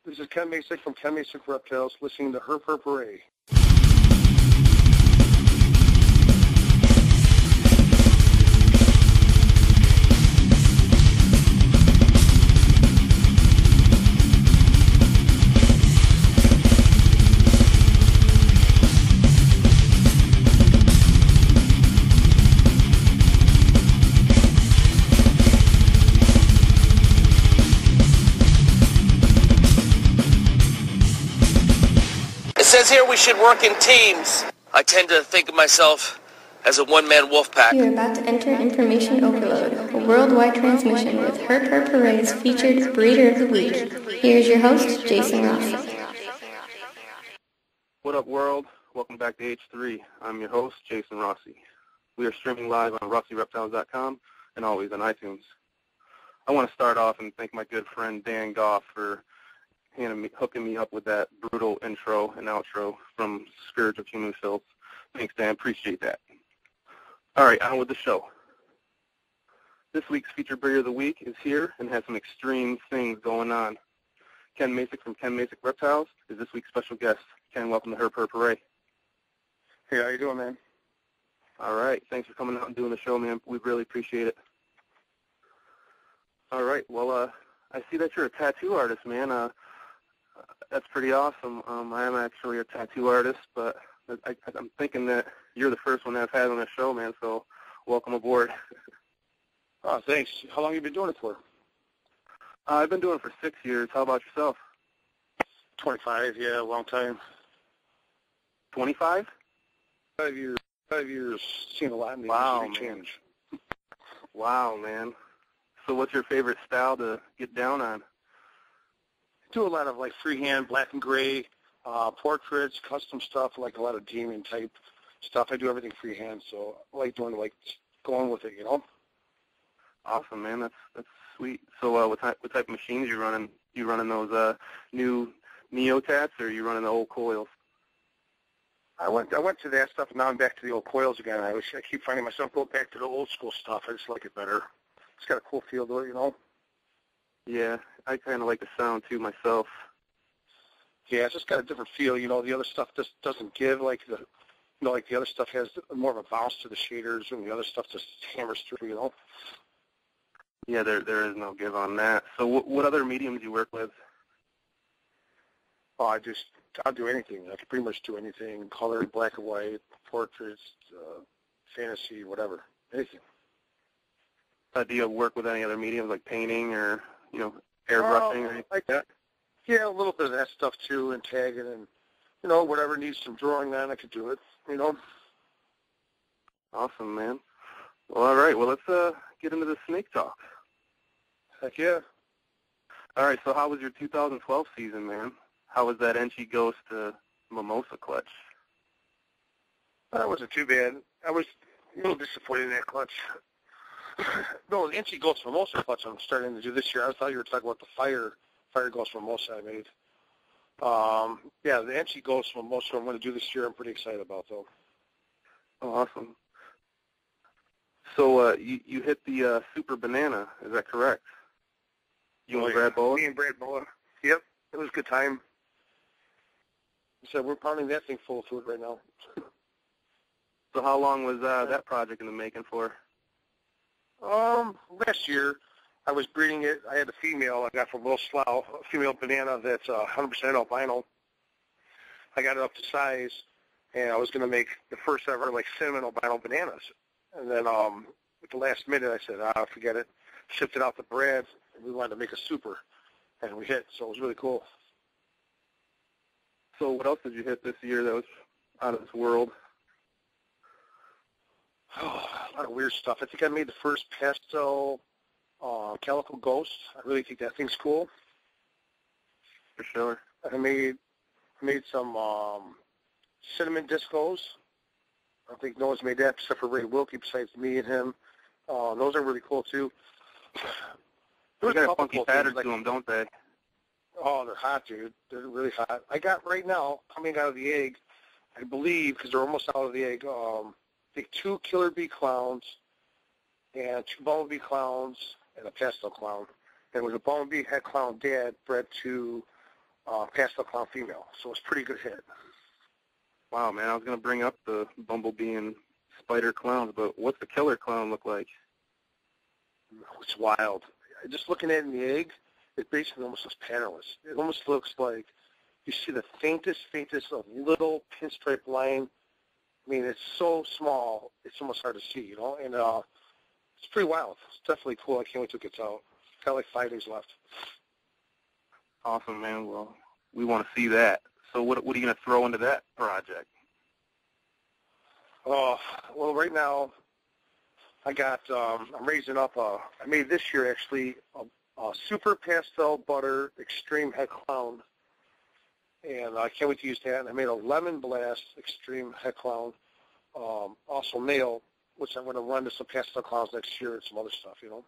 This is Ken Masick from Ken Masick Reptiles, listening to Her Purpuree. It says here we should work in teams. I tend to think of myself as a one-man wolf pack. You're about to enter information overload, a worldwide transmission with Her Purpuree's featured Breeder of the Week. Here's your host, Jason Rossi. What up, world? Welcome back to H3. I'm your host, Jason Rossi. We are streaming live on RossiReptiles.com and always on iTunes. I want to start off and thank my good friend Dan Goff for hooking me up with that brutal intro and outro from Scourge of Human Filth. Thanks, Dan. Appreciate that. All right, on with the show. This week's featured breeder of the week is here and has some extreme things going on. Ken Masick from Ken Masick Reptiles is this week's special guest. Ken, welcome to Her Purpuree. Hey, how you doing, man? All right, thanks for coming out and doing the show, man. We really appreciate it. All right, well, I see that you're a tattoo artist, man. That's pretty awesome. I am actually a tattoo artist, but I'm thinking that you're the first one that I've had on the show, man, so welcome aboard. Oh, thanks. How long have you been doing it for? I've been doing it for 6 years. How about yourself? 25, yeah, a long time. 25? 5 years. 5 years. Seen a lot in the industry change. Wow, man. So what's your favorite style to get down on? Do a lot of like freehand, black and gray, portraits, custom stuff, like a lot of demon type stuff. I do everything freehand, so I like doing going with it, you know. Awesome, man. That's sweet. So what type of machines you running? You running those new Neo tats, or are you running the old coils? I went to that stuff, and now I'm back to the old coils again. I keep finding myself going back to the old school stuff. I just like it better. It's got a cool feel to it, you know. Yeah, I kind of like the sound, too, myself. Yeah, it's just got a different feel, you know. The other stuff just doesn't give, like the other stuff has more of a bounce to the shaders, and the other stuff just hammers through, you know. Yeah, there is no give on that. So what other mediums you work with? Oh, I'll do anything. I can pretty much do anything, color, black and white, portraits, fantasy, whatever, anything. Do you work with any other mediums, like painting or, you know, airbrushing or anything like that? Yeah, a little bit of that stuff, too, and tagging and, you know, whatever needs some drawing on, I could do it, you know. Awesome, man. Well, all right. Well, let's get into the snake talk. Heck yeah. All right, so how was your 2012 season, man? How was that Enchi Ghost Mimosa clutch? That wasn't too bad. I was a little disappointed in that clutch. No, the Enchi Ghost Mimosa clutch I'm starting to do this year. I thought you were talking about the Fire Ghost Mimosa I made. Yeah, the Enchi Ghost Mimosa I'm going to do this year I'm pretty excited about, though. Oh, awesome. So you hit the Super Banana, is that correct? You and Brad Boa? Me and Brad Boa. Yep, it was a good time. So we're pounding that thing full of food right now. So how long was that project in the making for? Last year I was breeding it. I had a female I got from Little Slough, a female banana that's 100% albino. I got it up to size, and I was going to make the first ever cinnamon albino bananas. And then at the last minute I said, forget it. Shipped it out to Brad, and we wanted to make a super, and we hit. So it was really cool. So what else did you hit this year that was out of this world? Oh, a lot of weird stuff. I think I made the first Pastel calico ghost. I really think that thing's cool. For sure. I made some cinnamon discos. I don't think no one's made that except for Ray Wilkie besides me and him. Those are really cool, too. They got a funky pattern to them, don't they? Oh, they're hot, dude. They're really hot. I got right now, coming out of the egg, I believe, because they're almost out of the egg, I think 2 killer bee clowns and 2 bumblebee clowns and a pastel clown. And it was a bumblebee head clown dad bred to Pastel Clown female. So it's a pretty good hit. Wow, man, I was going to bring up the Bumblebee and Spider clowns, but what's the killer clown look like? It's wild. Just looking at it in the egg, it basically almost looks patternless. It almost looks like you see the faintest of little pinstripe line. I mean, it's so small, it's almost hard to see, you know, and it's pretty wild. It's definitely cool. I can't wait till it gets out. Got like 5 days left. Awesome, man. Well, we want to see that. So what are you going to throw into that project? Oh, well, right now I got, I'm raising up, I made this year actually a Super Pastel Butter Extreme Head Clown. And I can't wait to use that. And I made a Lemon Blast Extreme Head Clown, also male, which I'm going to run to some pastel clowns next year and some other stuff, you know.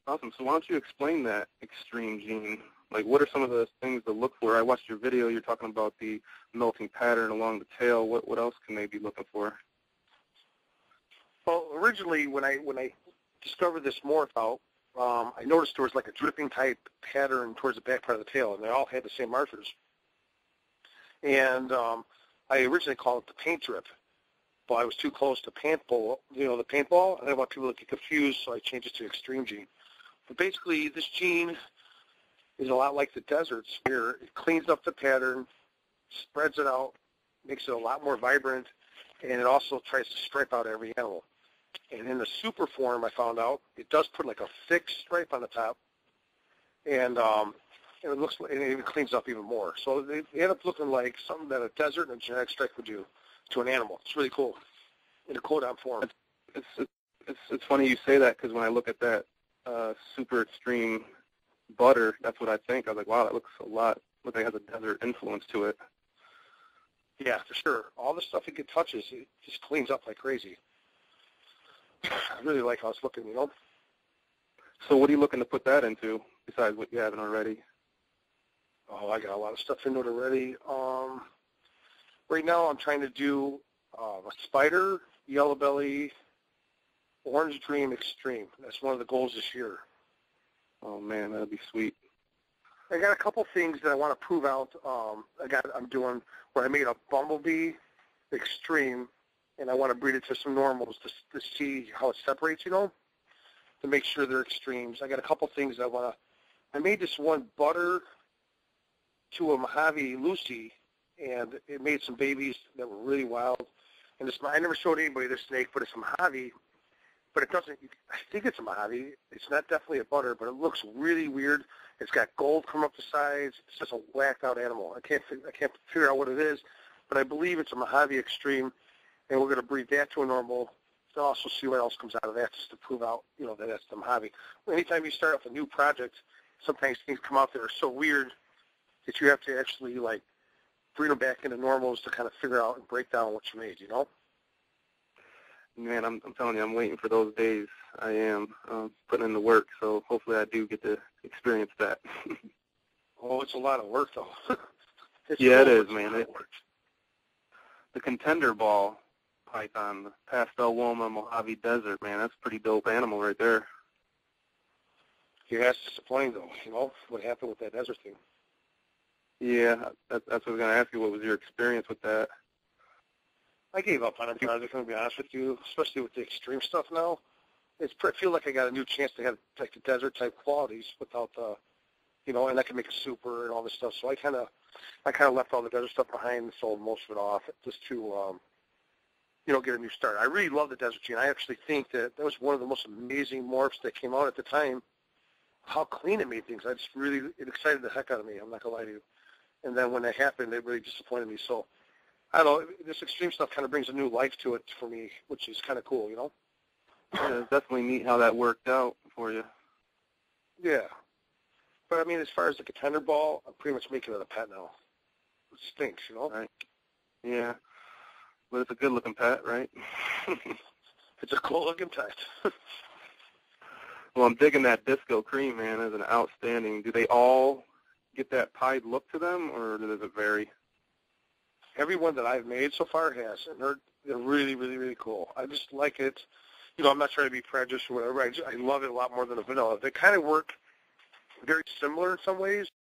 Awesome. So why don't you explain that extreme gene? Like, what are some of the things to look for? I watched your video. You're talking about the melting pattern along the tail. What else can they be looking for? Well, originally when I discovered this morph out, I noticed there was like a dripping type pattern towards the back part of the tail, and they all had the same markers. And I originally called it the paint drip, but I was too close to paintball, you know, the paintball, and I didn't want people to get confused, so I changed it to extreme gene. But basically, this gene is a lot like the deserts, where it cleans up the pattern, spreads it out, makes it a lot more vibrant, and it also tries to stripe out every animal. And in the super form, I found out, it does put like a thick stripe on the top, and it looks like, and it even cleans up even more. So they end up looking like something that a desert and a genetic stripe would do to an animal. It's really cool in a codon form. It's funny you say that, because when I look at that super extreme butter, that's what I think. I was like, wow, that looks a lot like it has a desert influence to it. Yeah, for sure. All the stuff it touches, it just cleans up like crazy. I really like how it's looking, you know. So what are you looking to put that into, besides what you haven't already? Oh, I got a lot of stuff into it already. Right now I'm trying to do a spider, yellow belly, orange dream extreme. That's one of the goals this year. Oh, man, that'd be sweet. I got a couple things that I want to prove out. I'm doing where I made a Bumblebee extreme, and I want to breed it to some normals to see how it separates, you know, to make sure they're extremes. I got a couple things I made this one butter to a Mojave Lucy, and it made some babies that were really wild. And I never showed anybody this snake, but it's a Mojave, but it doesn't, I think it's a Mojave. It's not definitely a butter, but it looks really weird. It's got gold coming up the sides. It's just a whacked out animal. I can't figure out what it is, but I believe it's a Mojave extreme. And we're going to breed that to a normal to also see what else comes out of that, just to prove out, you know, that that's the Mojave. Anytime you start off a new project, sometimes things come out that are so weird that you have to actually, like, bring them back into normals to kind of figure out and break down what you made, you know? Man, I'm telling you, I'm waiting for those days. I am putting in the work, so hopefully I do get to experience that. Oh, it's a lot of work, though. Yeah, it is, man. The contender ball python, the Pastel Woma Mojave Desert, man, that's a pretty dope animal right there. Yeah, it's disappointing, though, you know, what happened with that desert thing. Yeah, that's what I was going to ask you. What was your experience with that? I gave up on it, project, to be honest with you, especially with the extreme stuff now. I feel like I got a new chance to have like the desert-type qualities without the, you know, and I can make a super and all this stuff. So I kind of left all the desert stuff behind and sold most of it off just to, you know, get a new start. I really love the desert gene. I actually think that was one of the most amazing morphs that came out at the time. How clean it made things. It excited the heck out of me. I'm not going to lie to you. And then when that happened, it really disappointed me. So, I don't know, this extreme stuff kind of brings a new life to it for me, which is kind of cool, you know? Yeah, it's definitely neat how that worked out for you. Yeah. But, I mean, as far as the contender ball, I'm pretty much making it a pet now. It stinks, you know? Right. Yeah. But it's a good-looking pet, right? It's a cool-looking pet. Well, I'm digging that disco cream, man, as an outstanding. Do they all get that pied look to them, or does it vary? Every one that I've made so far has, and they're really, really, really cool. I just like it. You know, I'm not trying to be prejudiced or whatever. I love it a lot more than a vanilla. They kind of work very similar in some ways.